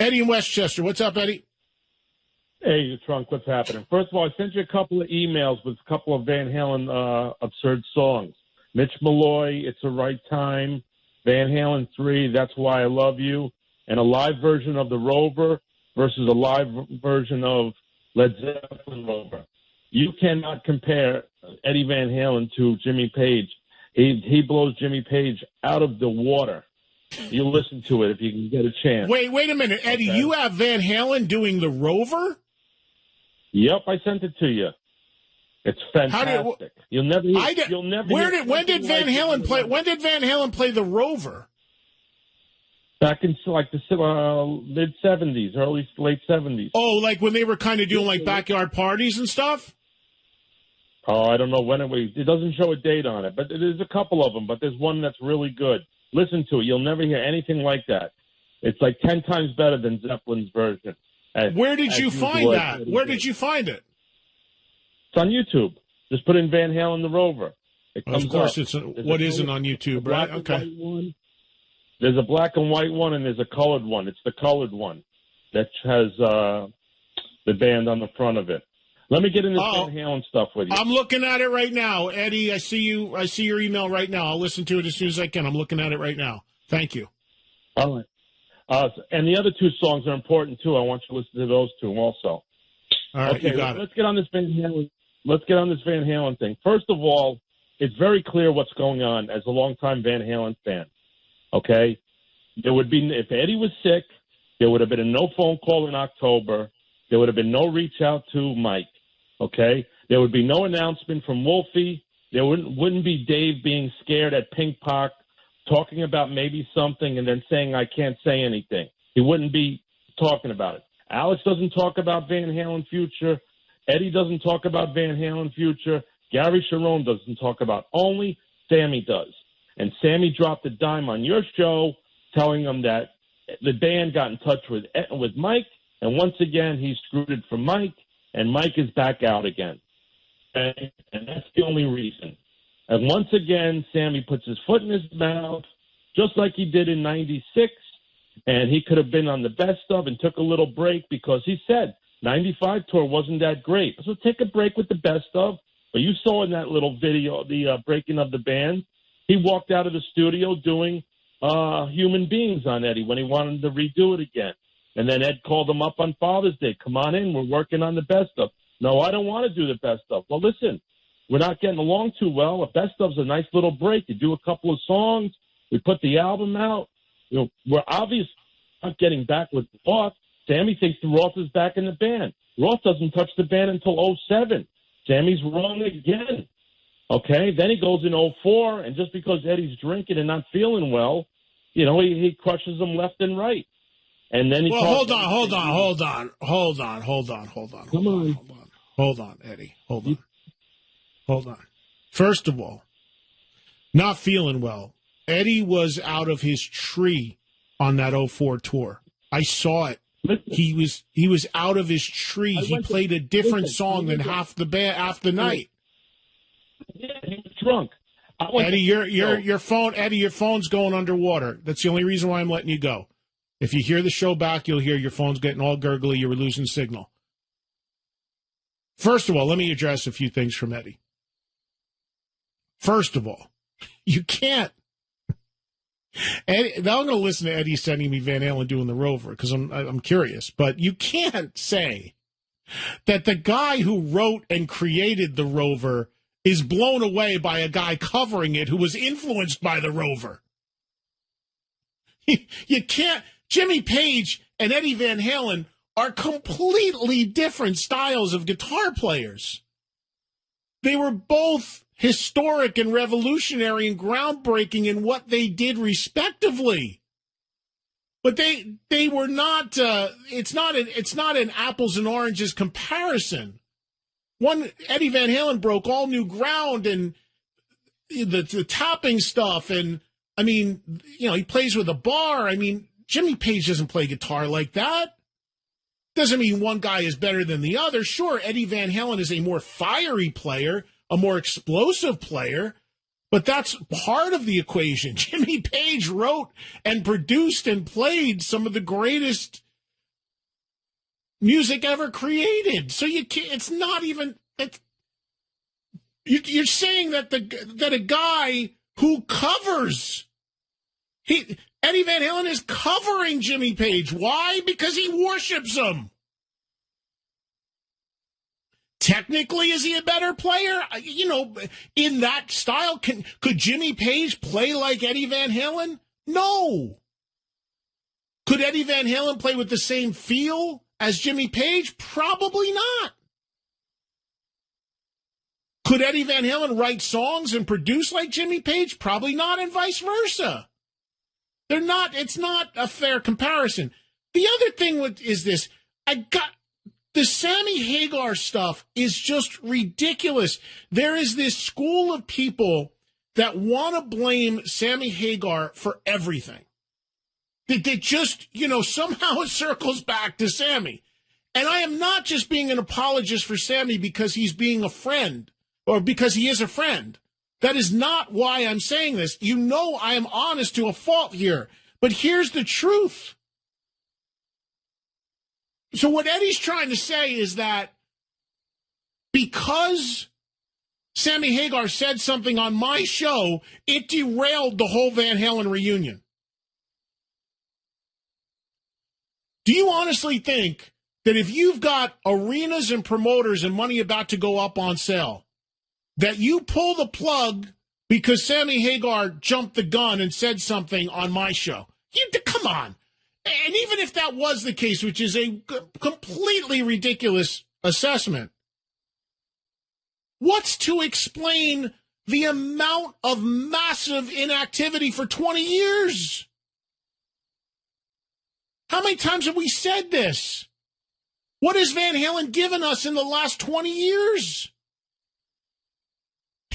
Eddie in Westchester. What's up, Eddie? Hey, the trunk, what's happening? First of all, I sent you a couple of emails with a couple of Van Halen absurd songs. Mitch Malloy, It's the Right Time, Van Halen 3, That's Why I Love You, and a live version of The Rover versus a live version of Led Zeppelin Rover. You cannot compare Eddie Van Halen to Jimmy Page. He blows Jimmy Page out of the water. You listen to it if you can get a chance. Wait a minute, Eddie. Okay. You have Van Halen doing The Rover? Yep, I sent it to you. It's fantastic. You'll never. When did Van Halen play? When did Van Halen play The Rover? Back in like the mid '70s, late '70s. Oh, like when they were kind of doing like backyard parties and stuff. Oh, I don't know when it doesn't show a date on it, but there's a couple of them. But there's one that's really good. Listen to it. You'll never hear anything like that. It's like 10 times better than Zeppelin's version. Where did you find that? Where did you find it? It's on YouTube. Just put in Van Halen The Rover. It comes of course, up. What isn't on YouTube, right? Okay. There's a black and white one, and there's a colored one. It's the colored one that has the band on the front of it. Let me get into Van Halen stuff with you. I'm looking at it right now, Eddie. I see you. I see your email right now. I'll listen to it as soon as I can. I'm looking at it right now. Thank you. All right. And the other two songs are important too. I want you to listen to those two also. All right, okay, you got it. Let's get on this Van Halen. Let's get on this Van Halen thing. First of all, it's very clear what's going on as a longtime Van Halen fan. Okay, there would be if Eddie was sick, there would have been a no phone call in October. There would have been no reach out to Mike. Okay, there would be no announcement from Wolfie. There wouldn't be Dave being scared at Pink Park, talking about maybe something and then saying I can't say anything. He wouldn't be talking about it. Alex doesn't talk about Van Halen future. Eddie doesn't talk about Van Halen future. Gary Sharon doesn't talk about. Only Sammy does. And Sammy dropped a dime on your show telling him that the band got in touch with Mike, and once again he screwed it for Mike, and Mike is back out again. Okay? And that's the only reason. And once again, Sammy puts his foot in his mouth, just like he did in '96, and he could have been on the best of and took a little break because he said '95 tour wasn't that great. So take a break with the best of. But you saw in that little video, the breaking of the band, he walked out of the studio doing Human Beings on Eddie when he wanted to redo it again. And then Ed called him up on Father's Day. Come on in, we're working on the best of. No, I don't want to do the best of. Well, listen, we're not getting along too well. A best of's a nice little break. You do a couple of songs. We put the album out. You know, we're obviously not getting back with Roth. Sammy thinks Roth is back in the band. Roth doesn't touch the band until '07. Sammy's wrong again. Okay, then he goes in '04, and just because Eddie's drinking and not feeling well, you know, he crushes them left and right. And then he hold on, Eddie. Hold on. First of all, not feeling well. Eddie was out of his tree on that '04 tour. I saw it. He was out of his tree. He played a different song than half the night. Yeah, he was drunk. Eddie, your phone's going underwater. That's the only reason why I'm letting you go. If you hear the show back, you'll hear your phone's getting all gurgly. You were losing signal. First of all, let me address a few things from Eddie. First of all, you can't. Eddie, now I'm going to listen to Eddie sending me Van Halen doing the Rover because I'm curious. But you can't say that the guy who wrote and created the Rover is blown away by a guy covering it who was influenced by the Rover. You can't. Jimmy Page and Eddie Van Halen are completely different styles of guitar players. They were both historic and revolutionary and groundbreaking in what they did respectively. But they were not, it's not an apples and oranges comparison. Eddie Van Halen broke all new ground and the tapping stuff. And I mean, you know, he plays with a bar. I mean, Jimmy Page doesn't play guitar like that. Doesn't mean one guy is better than the other. Sure, Eddie Van Halen is a more fiery player, a more explosive player, but that's part of the equation. Jimmy Page wrote and produced and played some of the greatest music ever created. So you can't, it's not even, you're saying that that a guy who covers, Eddie Van Halen is covering Jimmy Page. Why? Because he worships him. Technically, is he a better player? You know, in that style, could Jimmy Page play like Eddie Van Halen? No. Could Eddie Van Halen play with the same feel as Jimmy Page? Probably not. Could Eddie Van Halen write songs and produce like Jimmy Page? Probably not, and vice versa. They're not, it's not a fair comparison. The other thing is this. The Sammy Hagar stuff is just ridiculous. There is this school of people that want to blame Sammy Hagar for everything. That just, somehow it circles back to Sammy. And I am not just being an apologist for Sammy because he's being a friend or because he is a friend. That is not why I'm saying this. You know I am honest to a fault here. But here's the truth. So what Eddie's trying to say is that because Sammy Hagar said something on my show, it derailed the whole Van Halen reunion. Do you honestly think that if you've got arenas and promoters and money about to go up on sale, that you pull the plug because Sammy Hagar jumped the gun and said something on my show? Come on. And even if that was the case, which is a completely ridiculous assessment, what's to explain the amount of massive inactivity for 20 years? How many times have we said this? What has Van Halen given us in the last 20 years?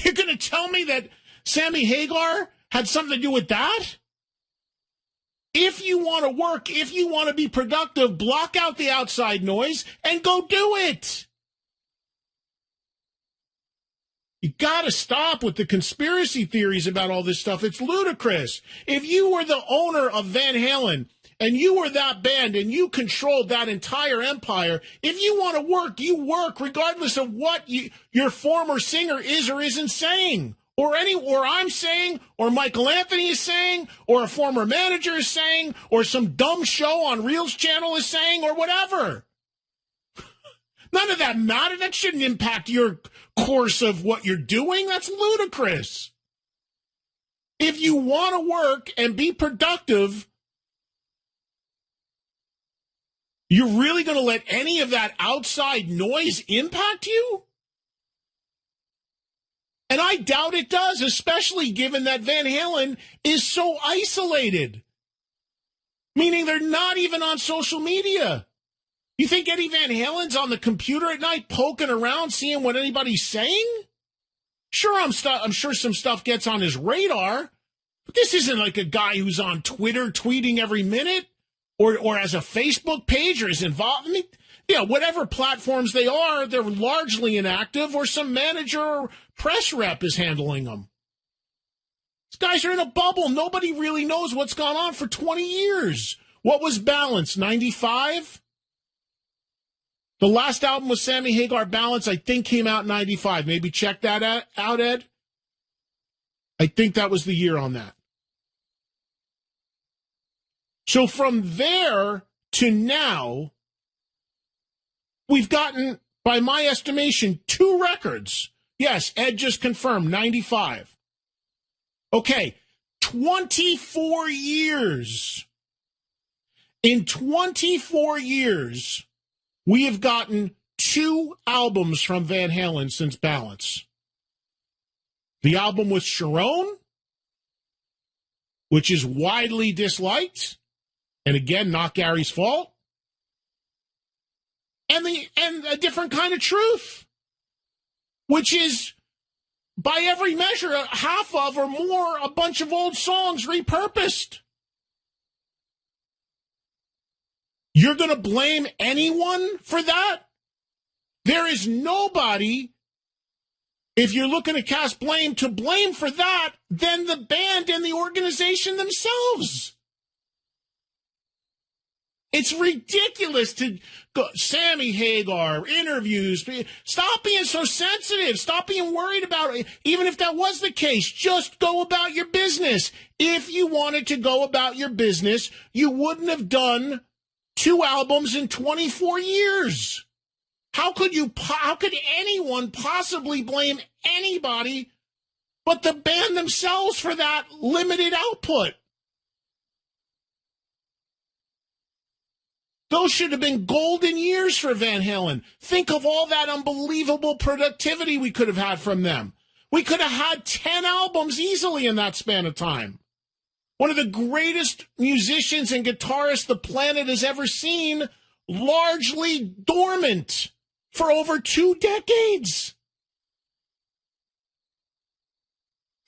You're going to tell me that Sammy Hagar had something to do with that? If you want to work, if you want to be productive, block out the outside noise and go do it. You got to stop with the conspiracy theories about all this stuff. It's ludicrous. If you were the owner of Van Halen and you were that band and you controlled that entire empire, if you want to work, you work regardless of what your former singer is or isn't saying. Or I'm saying, or Michael Anthony is saying, or a former manager is saying, or some dumb show on Reel's channel is saying, or whatever. None of that matters. That shouldn't impact your course of what you're doing. That's ludicrous. If you want to work and be productive, you're really going to let any of that outside noise impact you? And I doubt it does, especially given that Van Halen is so isolated. Meaning they're not even on social media. You think Eddie Van Halen's on the computer at night poking around, seeing what anybody's saying? Sure, I'm sure some stuff gets on his radar. But this isn't like a guy who's on Twitter tweeting every minute or has a Facebook page or is involved. I mean, whatever platforms they are, they're largely inactive or some manager or press rep is handling them. These guys are in a bubble. Nobody really knows what's gone on for 20 years. What was Balance, 95? The last album with Sammy Hagar, Balance, I think came out in 95. Maybe check that out, Ed. I think that was the year on that. So from there to now, we've gotten, by my estimation, 2 records. Yes, Ed just confirmed, 95. Okay, 24 years. In 24 years, we have gotten 2 albums from Van Halen since Balance. The album with Sharon, which is widely disliked, and again, not Gary's fault. And a different kind of truth, which is, by every measure, half of or more a bunch of old songs repurposed. You're going to blame anyone for that? There is nobody, if you're looking to cast blame, to blame for that than the band and the organization themselves. It's ridiculous to go, Sammy Hagar, interviews. Stop being so sensitive. Stop being worried about it. Even if that was the case, just go about your business. If you wanted to go about your business, you wouldn't have done 2 albums in 24 years. How could anyone possibly blame anybody but the band themselves for that limited output? Those should have been golden years for Van Halen. Think of all that unbelievable productivity we could have had from them. We could have had 10 albums easily in that span of time. One of the greatest musicians and guitarists the planet has ever seen, largely dormant for over 2 decades.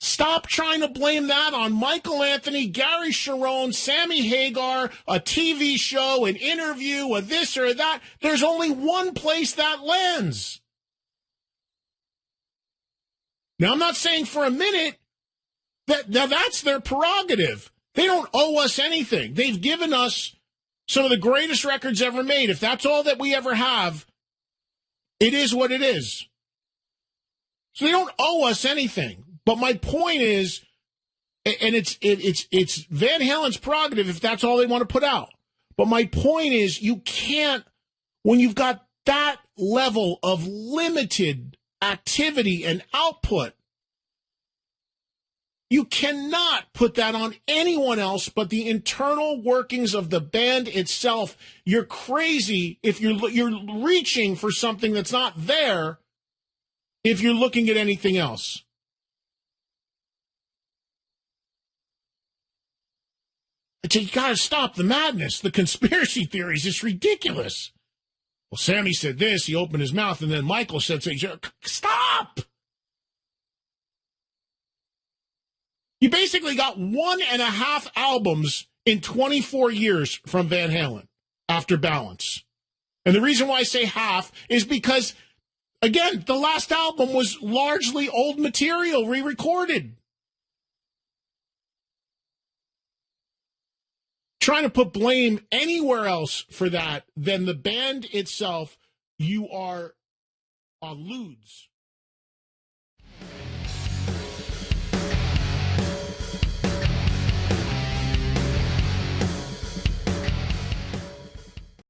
Stop trying to blame that on Michael Anthony, Gary Sharon, Sammy Hagar, a TV show, an interview, a this or that. There's only one place that lands. Now, I'm not saying for a minute that that's their prerogative. They don't owe us anything. They've given us some of the greatest records ever made. If that's all that we ever have, it is what it is. So they don't owe us anything. But my point is, and it's Van Halen's prerogative if that's all they want to put out. But my point is, you can't, when you've got that level of limited activity and output, you cannot put that on anyone else but the internal workings of the band itself. You're crazy if you're reaching for something that's not there if you're looking at anything else. You got to stop the madness, the conspiracy theories. It's ridiculous. Well, Sammy said this. He opened his mouth, and then Michael said something. Stop! You basically got 1.5 albums in 24 years from Van Halen after Balance. And the reason why I say half is because, again, the last album was largely old material re-recorded. Trying to put blame anywhere else for that than the band itself, you are on lewds.